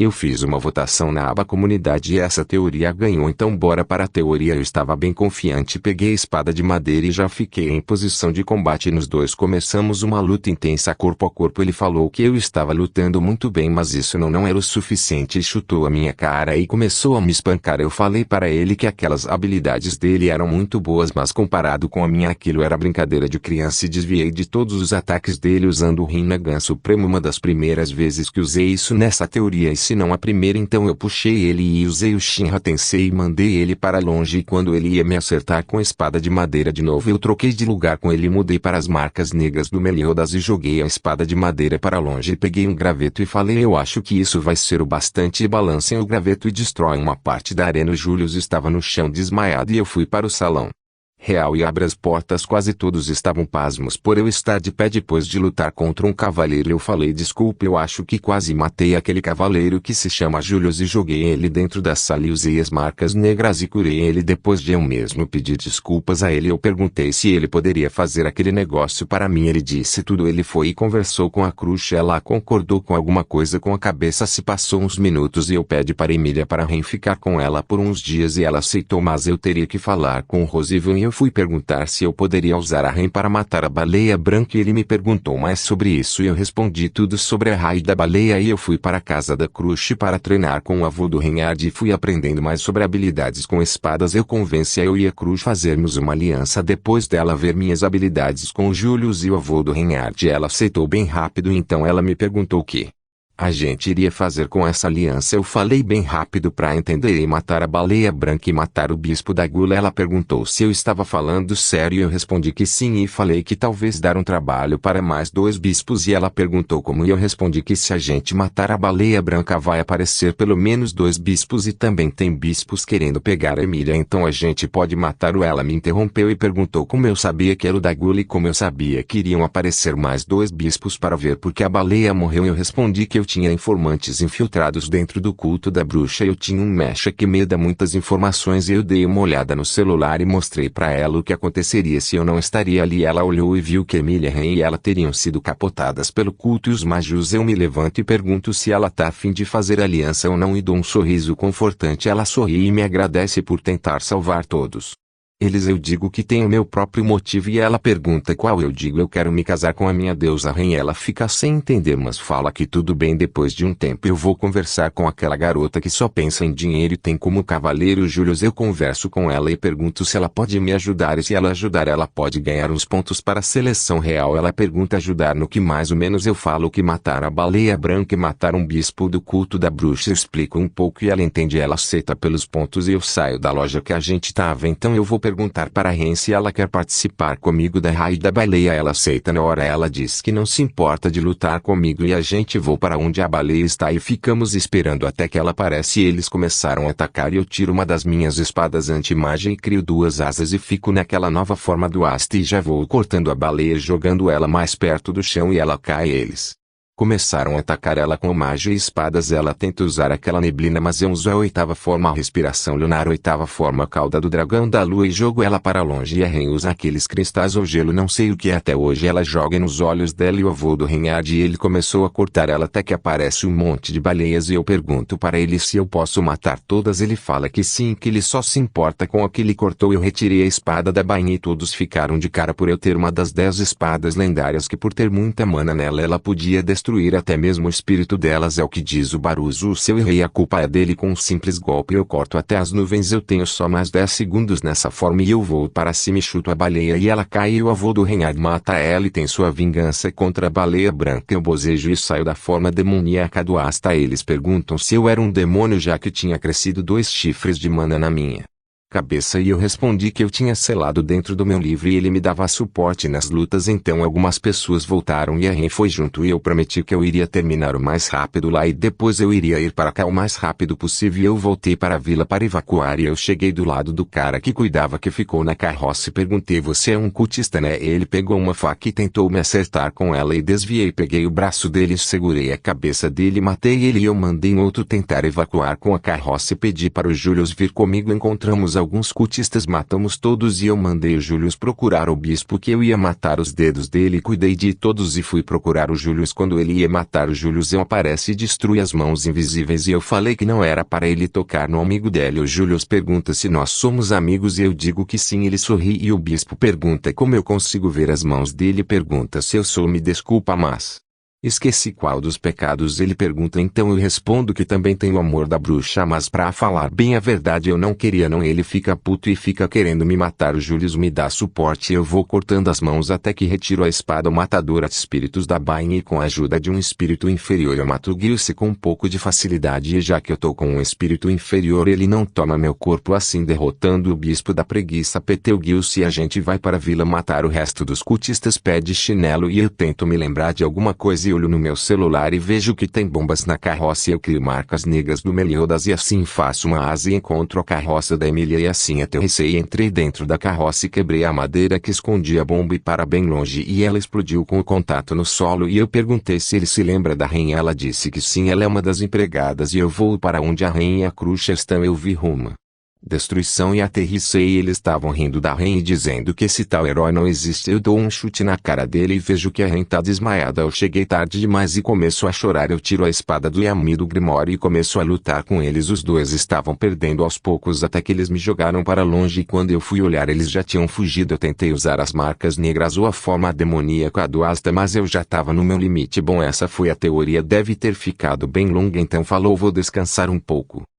Eu fiz uma votação na aba comunidade e essa teoria ganhou, então bora para a teoria. Eu estava bem confiante, peguei a espada de madeira e já fiquei em posição de combate. Nos dois começamos uma luta intensa corpo a corpo. Ele falou que eu estava lutando muito bem, mas isso não era o suficiente e chutou a minha cara e começou a me espancar. Eu falei para ele que aquelas habilidades dele eram muito boas, mas comparado com a minha aquilo era brincadeira de criança, e desviei de todos os ataques dele usando o Rinnegan Supremo. Uma das primeiras vezes que usei isso nessa teoria, e se não a primeira, então eu puxei ele e usei o Shinra Tensei e mandei ele para longe, e quando ele ia me acertar com a espada de madeira de novo, eu troquei de lugar com ele, mudei para as marcas negras do Meliodas e joguei a espada de madeira para longe e peguei um graveto e falei: eu acho que isso vai ser o bastante, e balancem o graveto e destrói uma parte da arena. O Julius estava no chão desmaiado e eu fui para o salão real e abri as portas. Quase todos estavam pasmos por eu estar de pé depois de lutar contra um cavaleiro. Eu falei: desculpe, eu acho que quase matei aquele cavaleiro que se chama Julius, e joguei ele dentro da sala e usei as marcas negras e curei ele. Depois de eu mesmo pedir desculpas a ele, eu perguntei se ele poderia fazer aquele negócio para mim. Ele disse tudo. Ele foi e conversou com a Crush, ela concordou com alguma coisa com a cabeça. Se passou uns minutos e eu pedi para Emília para Ren ficar com ela por uns dias e ela aceitou, mas eu teria que falar com o Rosivan e eu fui perguntar se eu poderia usar a Ren para matar a baleia branca e ele me perguntou mais sobre isso e eu respondi tudo sobre a raid da baleia. E eu fui para a casa da Crush para treinar com o avô do Reinhard e fui aprendendo mais sobre habilidades com espadas. Eu convenci a eu e a Crush fazermos uma aliança depois dela ver minhas habilidades com o Julius e o avô do Reinhard. Ela aceitou bem rápido, então ela me perguntou o que a gente iria fazer com essa aliança. Eu falei bem rápido para entender: e matar a baleia branca e matar o bispo da gula. Ela perguntou se eu estava falando sério e eu respondi que sim, e falei que talvez dar um trabalho para mais 2 bispos, e ela perguntou como, e eu respondi que se a gente matar a baleia branca vai aparecer pelo menos 2 bispos e também tem bispos querendo pegar a Emília, então a gente pode matar o. Ela me interrompeu e perguntou como eu sabia que era o da gula e como eu sabia que iriam aparecer mais 2 bispos para ver porque a baleia morreu. Eu respondi que eu tinha informantes infiltrados dentro do culto da bruxa. Eu tinha um mecha que me dá muitas informações e eu dei uma olhada no celular e mostrei para ela o que aconteceria se eu não estaria ali. Ela olhou e viu que Emília, Ren e ela teriam sido capotadas pelo culto e os Majus. Eu me levanto e pergunto se ela tá a fim de fazer aliança ou não e dou um sorriso confortante. Ela sorri e me agradece por tentar salvar todos eles. Eu digo que tenho meu próprio motivo e ela pergunta qual. Eu digo: eu quero me casar com a minha deusa Ren. Ela fica sem entender, mas fala que tudo bem. Depois de um tempo eu vou conversar com aquela garota que só pensa em dinheiro e tem como cavaleiro Julius. Eu converso com ela e pergunto se ela pode me ajudar e se ela ajudar ela pode ganhar uns pontos para a seleção real. Ela pergunta ajudar no que mais ou menos. Eu falo que matar a baleia branca e matar um bispo do culto da bruxa. Eu explico um pouco e ela entende. Ela aceita pelos pontos e eu saio da loja que a gente tava. Então eu vou perguntar para a Ren se ela quer participar comigo da raid da baleia. Ela aceita na hora. Ela diz que não se importa de lutar comigo e a gente voa para onde a baleia está e ficamos esperando até que ela aparece e eles começaram a atacar e eu tiro uma das minhas espadas anti-magia e crio 2 asas e fico naquela nova forma do haste e já vou cortando a baleia, jogando ela mais perto do chão e ela cai. Eles começaram a atacar ela com magia e espadas. Ela tenta usar aquela neblina, mas eu uso a 8ª forma, a respiração lunar, 8ª forma, cauda do dragão da lua, e jogo ela para longe. E a Ren usa aqueles cristais ou gelo, não sei o que é até hoje. Ela joga nos olhos dela e o avô do Reinhard e ele começou a cortar ela até que aparece um monte de baleias e eu pergunto para ele se eu posso matar todas. Ele fala que sim, que ele só se importa com a que ele cortou. Eu retirei a espada da bainha e todos ficaram de cara por eu ter uma das 10 espadas lendárias que, por ter muita mana nela, ela podia destruir até mesmo o espírito delas. É o que diz o Baruzu. Se eu errei, a culpa é dele. Com um simples golpe eu corto até as nuvens. Eu tenho só mais 10 segundos nessa forma e eu vou para cima e chuto a baleia e ela cai e o avô do Reinhard mata ela e tem sua vingança contra a baleia branca. Eu bocejo e saio da forma demoníaca do Asta. Eles perguntam se eu era um demônio já que tinha crescido 2 chifres de mana na minha cabeça e eu respondi que eu tinha selado dentro do meu livro e ele me dava suporte nas lutas. Então algumas pessoas voltaram e a Ren foi junto e eu prometi que eu iria terminar o mais rápido lá e depois eu iria ir para cá o mais rápido possível. Eu voltei para a vila para evacuar e eu cheguei do lado do cara que cuidava, que ficou na carroça, e perguntei: você é um cultista, né? Ele pegou uma faca e tentou me acertar com ela e desviei, peguei o braço dele, segurei a cabeça dele, matei ele e eu mandei um outro tentar evacuar com a carroça e pedi para o Julius vir comigo. Encontramos alguns cultistas, matamos todos e eu mandei o Julius procurar o bispo que eu ia matar os dedos dele, cuidei de todos e fui procurar o Julius. Quando ele ia matar o Julius, eu aparece e destrui as mãos invisíveis e eu falei que não era para ele tocar no amigo dele. O Julius pergunta se nós somos amigos e eu digo que sim. Ele sorri e o bispo pergunta como eu consigo ver as mãos dele, pergunta se eu sou. Me desculpa, mas esqueci qual dos pecados ele pergunta, então eu respondo que também tenho amor da bruxa, mas pra falar bem a verdade eu não queria não. Ele fica puto e fica querendo me matar. O Julius me dá suporte e eu vou cortando as mãos até que retiro a espada matadora de espíritos da bainha e com a ajuda de um espírito inferior eu mato o Gilce com um pouco de facilidade, e já que eu tô com um espírito inferior ele não toma meu corpo, assim derrotando o bispo da preguiça. PT o Gilce e a gente vai para a vila matar o resto dos cultistas. Pede chinelo e eu tento me lembrar de alguma coisa. Olho no meu celular e vejo que tem bombas na carroça e eu crio marcas negras do Meliodas e assim faço uma asa e encontro a carroça da Emília e assim aterrissei. Entrei dentro da carroça e quebrei a madeira que escondia a bomba e para bem longe e ela explodiu com o contato no solo e eu perguntei se ele se lembra da rainha. Ela disse que sim, ela é uma das empregadas e eu vou para onde a rainha e a bruxa estão. Eu vi Roma, destruição e aterrissei e eles estavam rindo da Ren e dizendo que esse tal herói não existe. Eu dou um chute na cara dele e vejo que a Ren tá desmaiada. Eu cheguei tarde demais e começo a chorar. Eu tiro a espada do Yami do Grimório e começo a lutar com eles. Os dois estavam perdendo aos poucos até que eles me jogaram para longe e quando eu fui olhar eles já tinham fugido. Eu tentei usar as marcas negras ou a forma demoníaca do Asta, mas eu já tava no meu limite. Bom, essa foi a teoria, deve ter ficado bem longa, então falou, vou descansar um pouco.